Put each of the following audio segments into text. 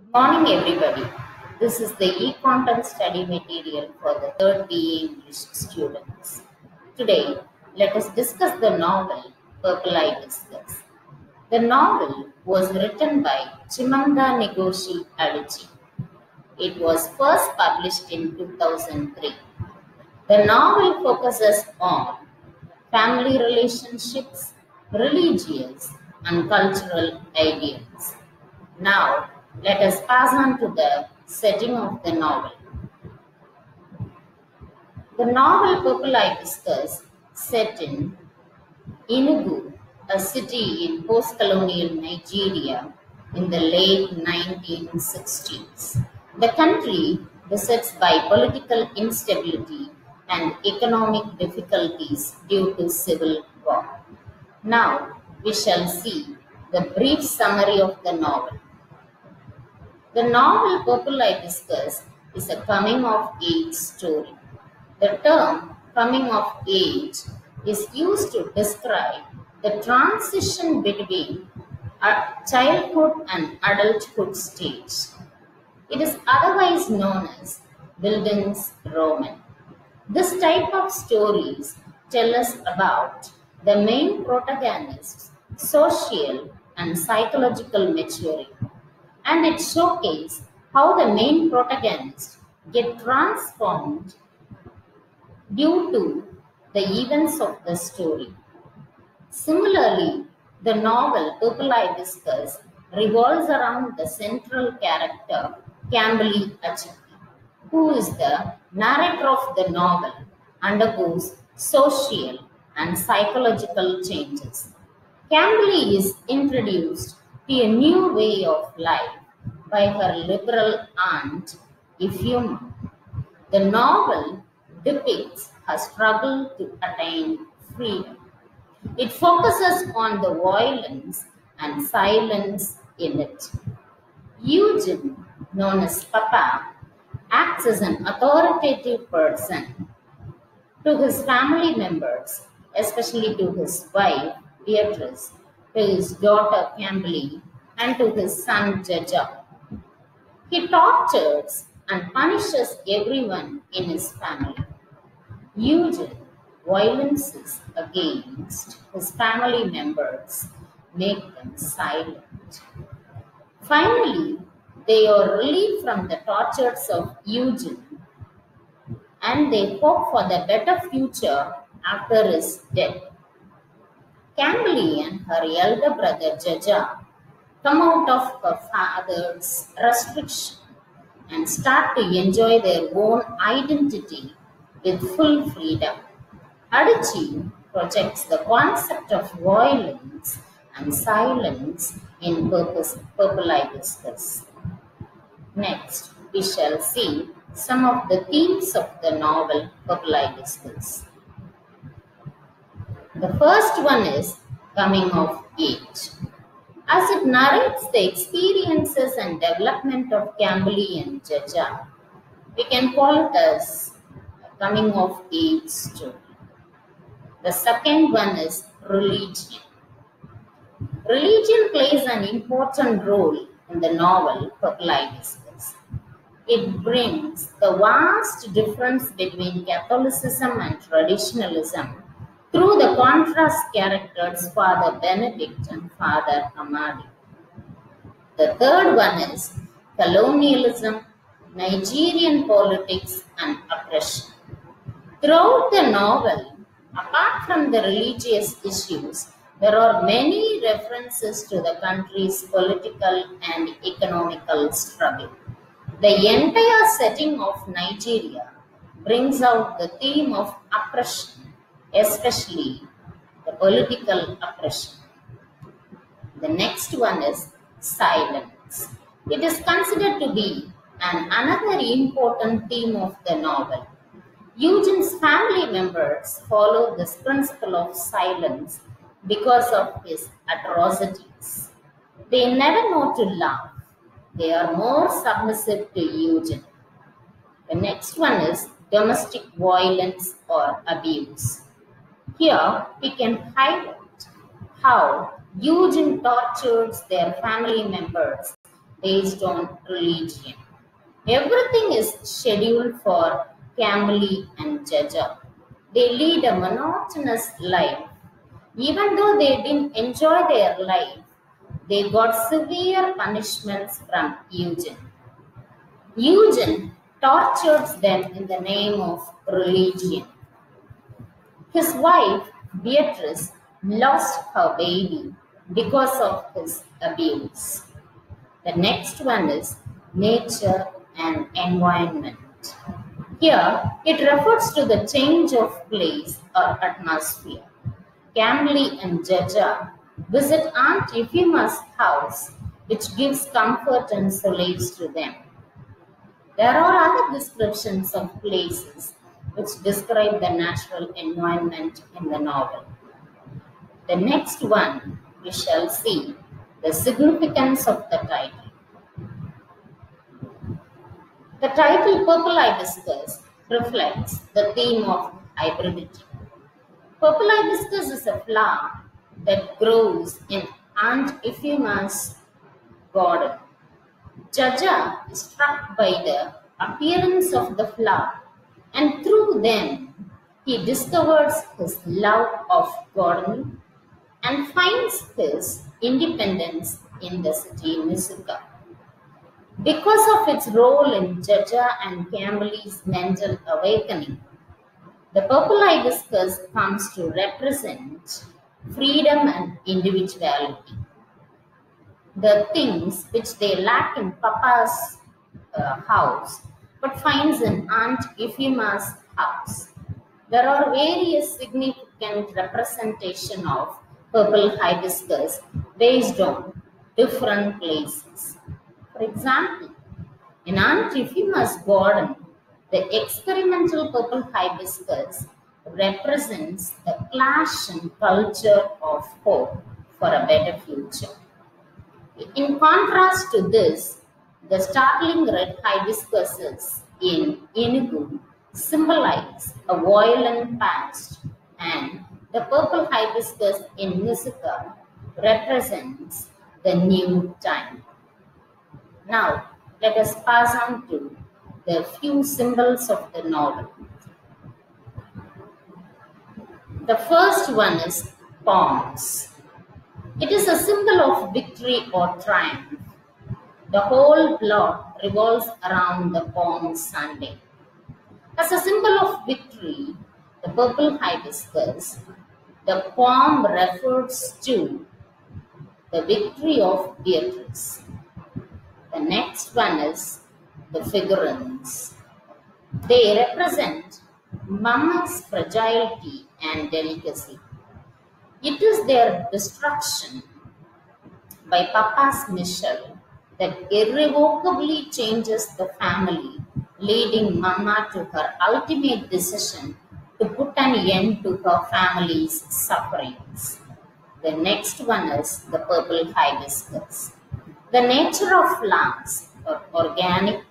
Good morning, everybody. This is the e-content study material for the 3rd BA English students. Today, let us discuss the novel Purple Hibiscus. The novel was written by Chimamanda Ngozi Adichie. It was first published in 2003. The novel focuses on family relationships, religious and cultural ideals. Now, let us pass on to the setting of the novel. The novel Purple Hibiscus set in Enugu, a city in post-colonial Nigeria in the late 1960s. The country besets by political instability and economic difficulties due to civil war. Now, we shall see the brief summary of the novel. The novel Purple Hibiscus is a coming-of-age story. The term coming of age is used to describe the transition between childhood and adulthood stage. It is otherwise known as Wilden's Roman. This type of stories tell us about the main protagonist's social and psychological maturity, and it showcases how the main protagonists get transformed due to the events of the story. Similarly, the novel Purple Hibiscus revolves around the central character Camberly Achiki, who is the narrator of the novel, undergoes social and psychological changes. Camberly is introduced to a new way of life by her liberal aunt, Euphemia. The novel depicts her struggle to attain freedom. It focuses on the violence and silence in it. Eugene, known as Papa, acts as an authoritative person to his family members, especially to his wife, Beatrice, to his daughter, Camberly, and to his son, Jaja. He tortures and punishes everyone in his family. Eugene violences against his family members make them silent. Finally, they are relieved from the tortures of Eugene and they hope for the better future after his death. Camberly and her elder brother Jaja come out of her father's restriction and start to enjoy their own identity with full freedom. Adichie projects the concept of violence and silence in Purple Hibiscus. Next, we shall see some of the themes of the novel Purple Hibiscus. The first one is coming of age. As it narrates the experiences and development of Camberly and Jaja, we can call it as a coming of age story. The second one is religion. Religion plays an important role in the novel Purple Hibiscus. It brings the vast difference between Catholicism and traditionalism through the contrast characters Father Benedict and Father Amadi. The third one is colonialism, Nigerian politics and oppression. Throughout the novel, apart from the religious issues, there are many references to the country's political and economical struggle. The entire setting of Nigeria brings out the theme of oppression, especially the political oppression. The next one is silence. It is considered to be another important theme of the novel. Eugene's family members follow this principle of silence because of his atrocities. They never know to laugh. They are more submissive to Eugene. The next one is domestic violence or abuse. Here we can highlight how Eugene tortures their family members based on religion. Everything is scheduled for Camberley and Jaja. They lead a monotonous life. Even though they didn't enjoy their life, they got severe punishments from Eugene. Eugene tortured them in the name of religion. His wife, Beatrice, lost her baby because of his abuse. The next one is nature and environment. Here, it refers to the change of place or atmosphere. Camberley and Jaja visit Aunt Euphima's house, which gives comfort and solace to them. There are other descriptions of places which describe the natural environment in the novel. The next one, we shall see the significance of the title. The title Purple Hibiscus reflects the theme of hybridity. Purple hibiscus is a flower that grows in Aunt Euphima's garden. Jaja is struck by the appearance of the flower, and through them he discovers his love of gardening and finds his independence in the city Misuka. Because of its role in Jaja and Camberley's mental awakening, the purple hibiscus comes to represent freedom and individuality. The things which they lack in Papa's house, but finds in Aunt Euphima's house. There are various significant representation of purple hibiscus based on different places. For example, in Aunt Euphima's garden, the experimental purple hibiscus represents the clash and culture of hope for a better future. In contrast to this, the startling red hibiscuses in Enugu symbolize a violent past, and the purple hibiscus in Misuka represents the new time. Now, let us pass on to the few symbols of the novel. The first one is palms. It is a symbol of victory or triumph. The whole plot revolves around the Palm Sunday. As a symbol of victory, the purple hibiscus, the palm refers to the victory of Beatrice. The next one is the figurines. They represent Mama's fragility and delicacy. It is their destruction by Papa's Michelle that irrevocably changes the family, leading Mama to her ultimate decision to put an end to her family's sufferings. The next one is the purple hibiscus. The nature of plants are organic,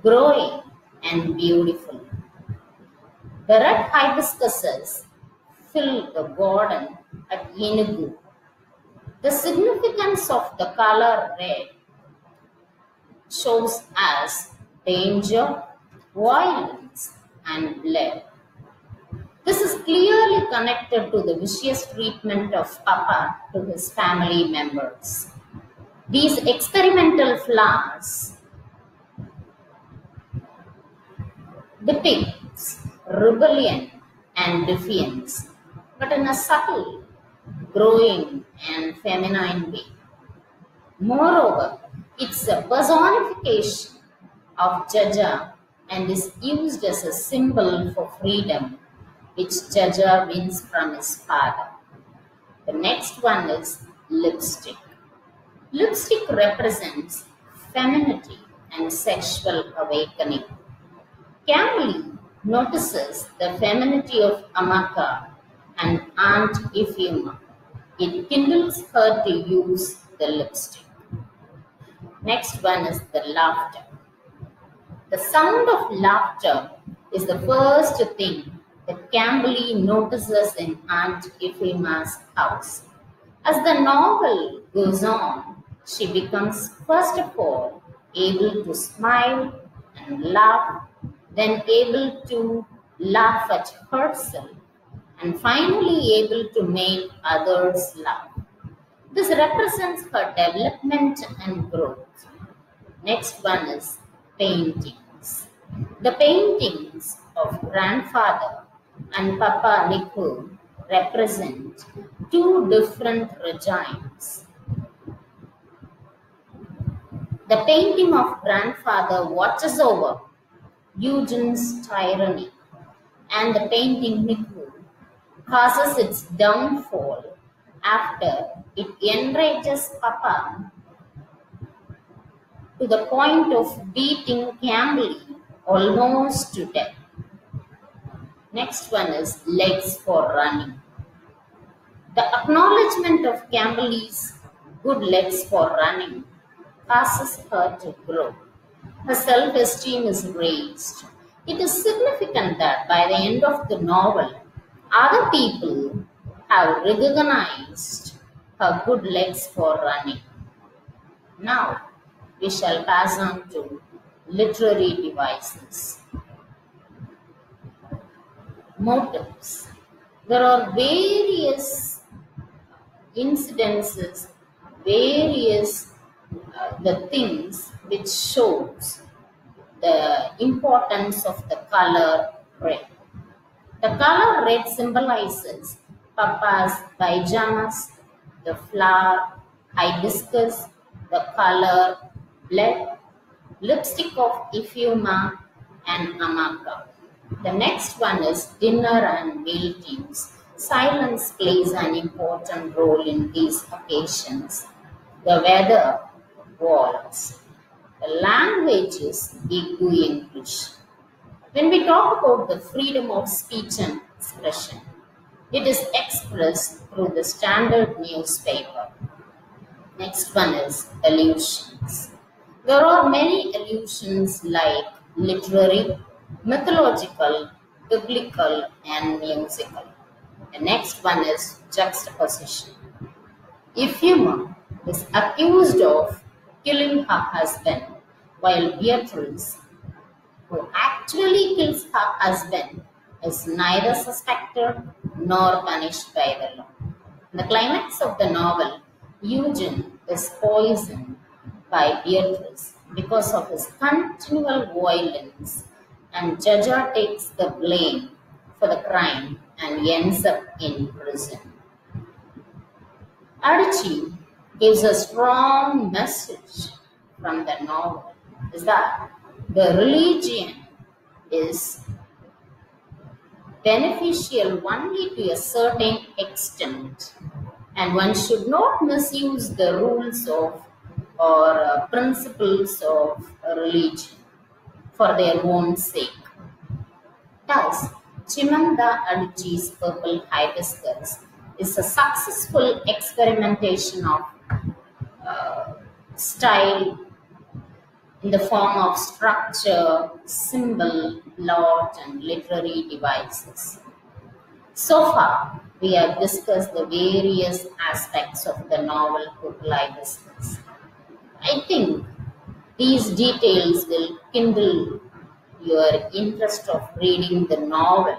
growing, and beautiful. The red hibiscuses fill the garden at Enugu. The significance of the color red shows as danger, violence, and blood. This is clearly connected to the vicious treatment of Papa to his family members. These experimental flowers depicts rebellion and defiance, but in a subtle, growing, and feminine way. Moreover, it's a personification of Jaja and is used as a symbol for freedom, which Jaja wins from his father. The next one is lipstick. Lipstick represents femininity and sexual awakening. Camberley notices the femininity of Amaka and Aunt Euphema. It kindles her to use the lipstick. Next one is the laughter. The sound of laughter is the first thing that Camberley notices in Aunt Euphema's house. As the novel goes on, She becomes, first of all, able to smile and laugh, then able to laugh at herself, and finally able to make others laugh. This represents her development and growth. Next one is paintings. The paintings of grandfather and Papa Niku represent two different regimes. The painting of grandfather watches over Eugene's tyranny, and the painting Niku causes its downfall after it enrages Papa to the point of beating Campbell almost to death. Next one is legs for running. The acknowledgement of Campbell's good legs for running causes her to grow. Her self-esteem is raised. It is significant that by the end of the novel, other people have recognized her good legs for running. Now, we shall pass on to literary devices. Motives. There are various incidences, various the things which shows the importance of the color red. The color red symbolizes Papa's pajamas, the flower, hibiscus, the color blood, lipstick of Ifuma, and Amaka. The next one is dinner and meal teams. Silence plays an important role in these occasions. The weather, walls. The language is Igbo English. When we talk about the freedom of speech and expression, it is expressed through the standard newspaper. Next one is allusions. There are many allusions like literary, mythological, biblical, and musical. The next one is juxtaposition. Ifuma is accused of killing her husband, while Beatrice, who actually kills her husband, is neither suspected nor punished by the law. In the climax of the novel, Eugene is poisoned by Beatrice because of his continual violence, and Jaja takes the blame for the crime and ends up in prison. Adichie gives a strong message from the novel is that the religion is beneficial only to a certain extent, and one should not misuse the rules of or principles of religion for their own sake. Thus, Chimamanda Adichie's Purple Hibiscus is a successful experimentation of style in the form of structure, symbol, plot, and literary devices. So far, we have discussed the various aspects of the novel Purple Hibiscus. I think these details will kindle your interest of reading the novel,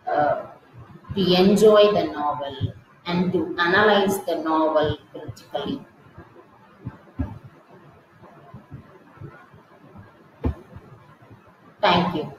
to enjoy the novel, and to analyze the novel critically. Thank you.